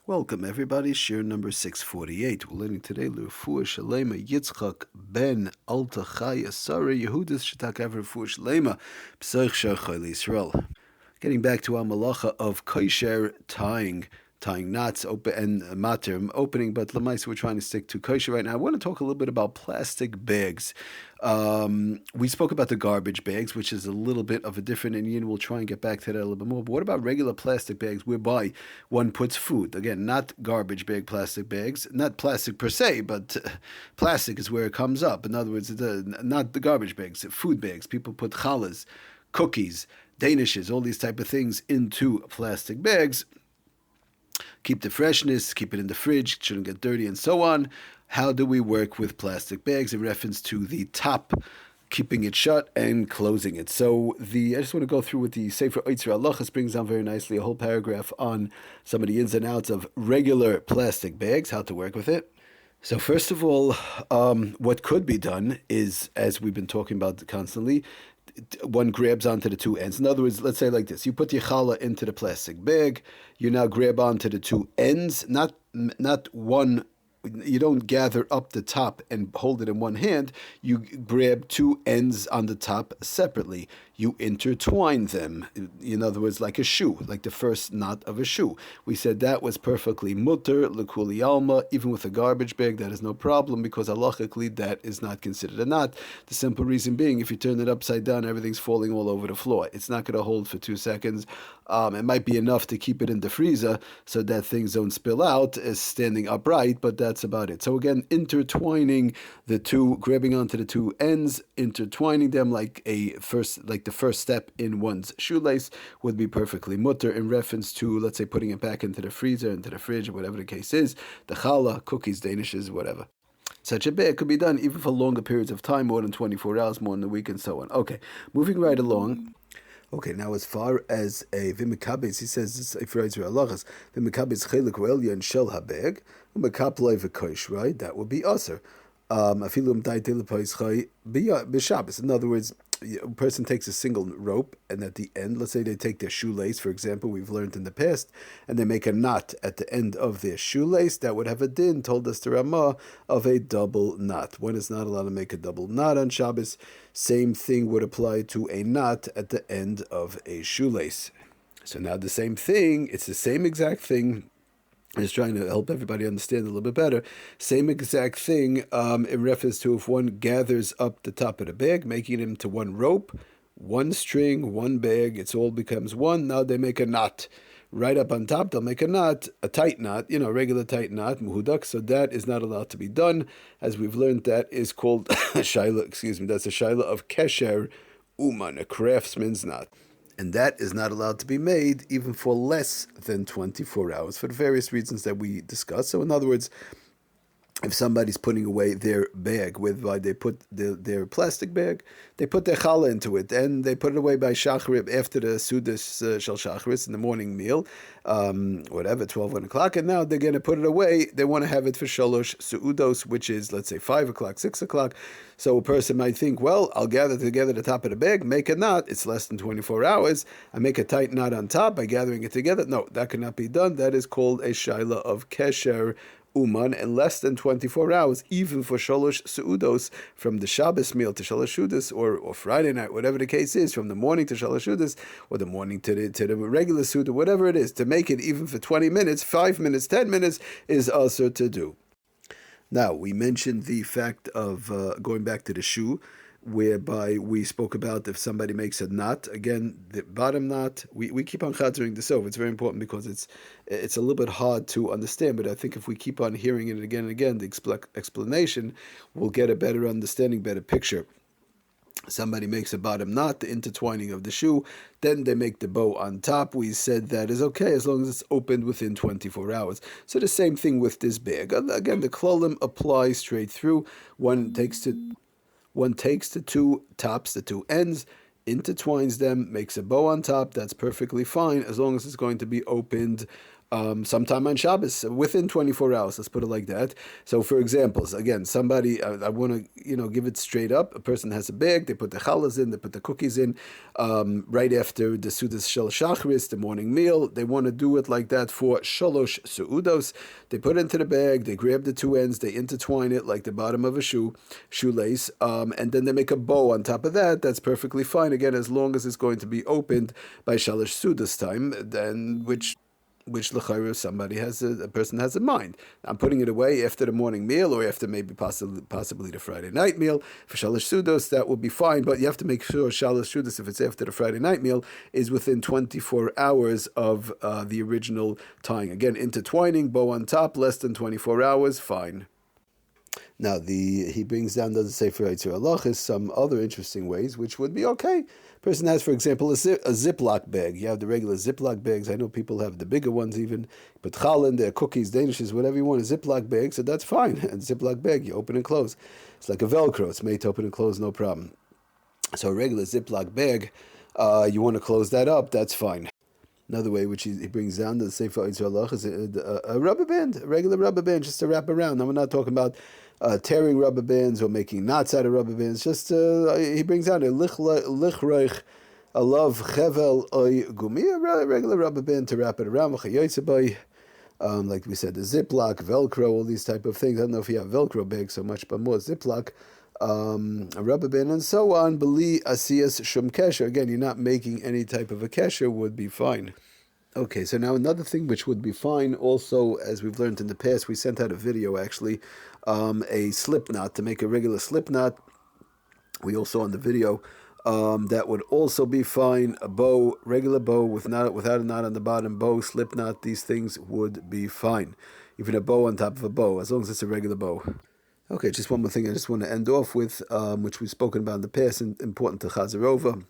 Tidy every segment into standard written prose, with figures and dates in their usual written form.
Welcome everybody, Shiur number 648. We're learning today L'Refuah Shalema Yitzchak ben Alta Chaya Sarah Yehudis Shatak Ever Refuah Shalema B'Soich Shar Chayil Yisrael. Getting back to our malacha of KOSHAIR tying knots open and mater opening, but Lamaisa we're trying to stick to kosher right now. I want to talk a little bit about plastic bags. We spoke about the garbage bags, which is a little bit of a different Indian. We'll try and get back to that a little bit more. But what about regular plastic bags whereby one puts food? Again, not garbage bag plastic bags, not plastic per se, but plastic is where it comes up. In other words, not the garbage bags, food bags. People put challahs, cookies, danishes, all these type of things into plastic bags. Keep the freshness, keep it in the fridge, it shouldn't get dirty, and so on. How do we work with plastic bags in reference to the top, keeping it shut and closing it? So I just want to go through with the Sefer Oitzer Halachos, brings down very nicely a whole paragraph on some of the ins and outs of regular plastic bags, how to work with it. So first of all, what could be done is, as we've been talking about constantly, one grabs onto the two ends. In other words, let's say like this: you put your challah into the plastic bag, you now grab onto the two ends, not one. You don't gather up the top and hold it in one hand. You grab two ends on the top separately. You intertwine them. In other words, like a shoe, like the first knot of a shoe. We said that was perfectly mutter, lekuli alma, even with a garbage bag, that is no problem, because halachically that is not considered a knot. The simple reason being, if you turn it upside down, everything's falling all over the floor. It's not going to hold for 2 seconds. It might be enough to keep it in the freezer so that things don't spill out as standing upright, but that's about it. So again, intertwining the two, grabbing onto the two ends, intertwining them like the first step in one's shoelace would be perfectly mutter in reference to, let's say, putting it back into the freezer, into the fridge, or whatever the case is, the challah, cookies, danishes, whatever. Such a bag could be done even for longer periods of time, more than 24 hours, more than a week, and so on. Okay, moving right along. Okay, now as far as a v'mekabes, he says this if right halachas v'mekabes chelik ro'elya and shel habeg u'mekaplei v'kosh, right? That would be aser. Afilum daitel pa'ischay b'Shabbos. In other words, a person takes a single rope, and at the end, let's say they take their shoelace, for example, we've learned in the past, and they make a knot at the end of their shoelace, that would have a din, told us the Ramah, of a double knot. One is not allowed to make a double knot on Shabbos. Same thing would apply to a knot at the end of a shoelace. So now the same thing, it's the same exact thing. Is trying to help everybody understand a little bit better. Same exact thing in reference to if one gathers up the top of the bag, making it into one rope, one string, one bag, it all becomes one. Now they make a knot. Right up on top, they'll make a knot, a tight knot, a regular tight knot, muhudak, so that is not allowed to be done. As we've learned, that is called shaila, that's a shaila of kesher uman, a craftsman's knot. And that is not allowed to be made even for less than 24 hours for the various reasons that we discussed. So in other words, if somebody's putting away their bag, whereby they put their plastic bag, they put their challah into it, and they put it away by shachrit after the sudas shel shachris in the morning meal, 1 o'clock, and now they're going to put it away. They want to have it for shalosh suudos, which is, let's say, 5 o'clock, 6 o'clock. So a person might think, well, I'll gather together the top of the bag, make a knot. It's less than 24 hours. I make a tight knot on top by gathering it together. No, that cannot be done. That is called a shaila of kesher uman, and less than 24 hours, even for shalosh seudos, from the Shabbos meal to shalosh seudos, or Friday night, whatever the case is, from the morning to shalosh seudos, or the morning to the regular seudah, whatever it is, to make it even for 20 minutes, 5 minutes, 10 minutes, is also to do. Now, we mentioned the fact of going back to the shoe, whereby we spoke about if somebody makes a knot, again, the bottom knot, we keep on chattering this over. It's very important because it's a little bit hard to understand, but I think if we keep on hearing it again and again, the explanation, we'll get a better understanding, better picture. Somebody makes a bottom knot, the intertwining of the shoe, then they make the bow on top. We said that is okay as long as it's opened within 24 hours. So the same thing with this bag. Again, the klolim apply straight through. One takes the two tops, the two ends, intertwines them, makes a bow on top. That's perfectly fine as long as it's going to be opened sometime on Shabbos, within 24 hours, let's put it like that. So for examples, again, somebody, I want to, give it straight up. A person has a bag, they put the challahs in, they put the cookies in, right after the Sudas Shel Shachris, the morning meal. They want to do it like that for Shalosh Su'udos. They put it into the bag, they grab the two ends, they intertwine it like the bottom of a shoelace, and then they make a bow on top of that. That's perfectly fine, again, as long as it's going to be opened by Shalosh Sudas time, then which l'chayra somebody a person has in mind. I'm putting it away after the morning meal or after maybe possibly the Friday night meal. For Shalosh Sudos, that will be fine, but you have to make sure Shalosh Sudos, if it's after the Friday night meal, is within 24 hours of the original tying. Again, intertwining, bow on top, less than 24 hours, fine. Now, he brings down, doesn't say for Yitzhak Halachas, some other interesting ways, which would be okay. Person has, for example, a Ziploc bag. You have the regular Ziploc bags. I know people have the bigger ones even. But challah, their cookies, danishes, whatever you want, a Ziploc bag, so that's fine. A Ziploc bag, you open and close. It's like a Velcro. It's made to open and close, no problem. So a regular Ziploc bag, you want to close that up, that's fine. Another way, which he brings down the Sefer Yitzhak Halachas, is a rubber band, a regular rubber band, just to wrap around. Now, we're not talking about tearing rubber bands or making knots out of rubber bands. Just he brings down a lichreich, a love chevel oy gumi, a regular rubber band to wrap it around. Like we said, the Ziploc, Velcro, all these type of things. I don't know if you have Velcro bags so much, but more Ziploc, a rubber band, and so on. Beli asiyas shum kesher. Again, you're not making any type of a kesher, would be fine. Okay, so now another thing which would be fine also, as we've learned in the past, we sent out a video actually, a slip knot, to make a regular slip knot. We also on the video, that would also be fine. A bow, regular bow without a knot on the bottom, bow, slip knot, these things would be fine. Even a bow on top of a bow, as long as it's a regular bow. Okay, just one more thing I just want to end off with, which we've spoken about in the past, and important to chazer over.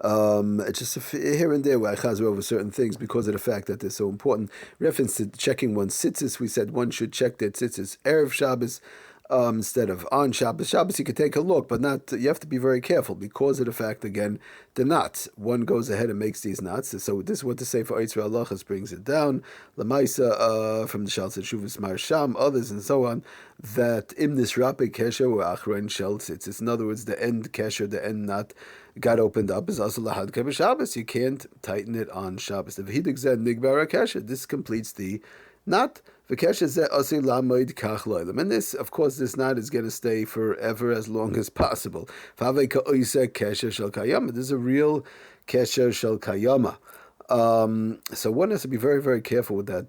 It's just here and there where I chazer over certain things because of the fact that they're so important. Reference to checking one's tzitzis, we said one should check their tzitzis Erev Shabbos instead of on Shabbos. Shabbos you could take a look, but not. You have to be very careful because of the fact, again, the knots. One goes ahead and makes these knots. So this is what the Sefer Yitzhak Halachas brings it down. Lamaisa from the Shalzat Shuvas Marsham, others and so on, that imnis rape kesher or achron shel tzitzis. In other words, the end kesher, the end knot, got opened up is also lahad kebe Shabbos. You can't tighten it on Shabbos. The v'hidik zed nigbar kesher. This completes the knot. And this, of course, this knot is going to stay forever as long as possible. This is a real kesher shel kayama. So one has to be very, very careful with that.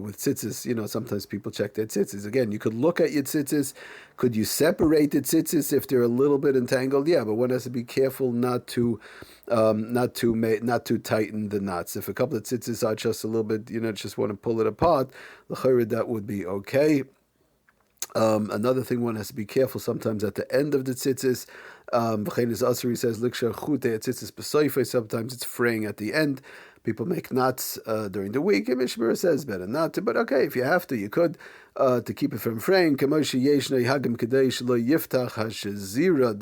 With tzitzis, sometimes people check their tzitzis. Again, you could look at your tzitzis. Could you separate the tzitzis if they're a little bit entangled? Yeah, but one has to be careful not to tighten the knots. If a couple of tzitzis are just a little bit, just want to pull it apart, that would be okay. Another thing one has to be careful sometimes at the end of the tzitzis. Asuri says, sometimes it's fraying at the end. People make knots during the week, and Mishmur says better not to, but okay, if you have to, you could, to keep it from fraying. The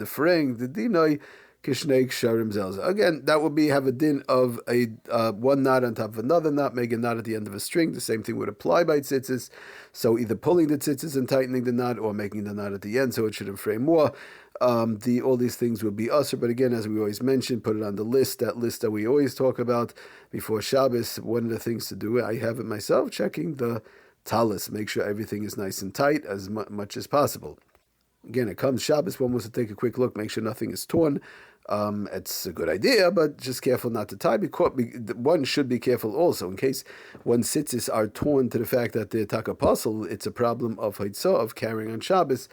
fraying, the dinoi, again, that would have a din of a one knot on top of another knot, make a knot at the end of a string. The same thing would apply by tzitzis. So either pulling the tzitzis and tightening the knot, or making the knot at the end so it shouldn't fray more. All these things would be usher, but again, as we always mention, put it on the list, that list that we always talk about before Shabbos. One of the things to do, I have it myself, checking the talis, make sure everything is nice and tight as much as possible. Again, it comes Shabbos, one wants to take a quick look, make sure nothing is torn. It's a good idea, but just careful not to tie. Because one should be careful also in case one's tzitzis are torn to the fact that they're takapasul. It's a problem of haitzah, of carrying on Shabbos.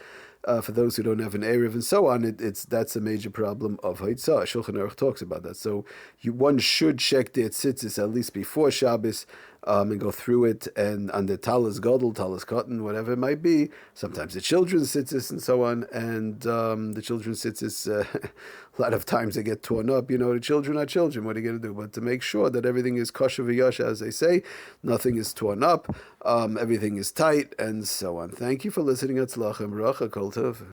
For those who don't have an erev and so on, that's a major problem of haitzah. Shulchan Aruch talks about that. So one should check their tzitzis at least before Shabbos, and go through it, and on the talis gadol, talis cotton, whatever it might be. Sometimes the children's tzitzis and so on, and the children's tzitzis, a lot of times they get torn up. The children are children. What are you going to do? But to make sure that everything is kosher v'yasha, as they say, nothing is torn up, everything is tight, and so on. Thank you for listening. Atzlach and bracha, kol tov.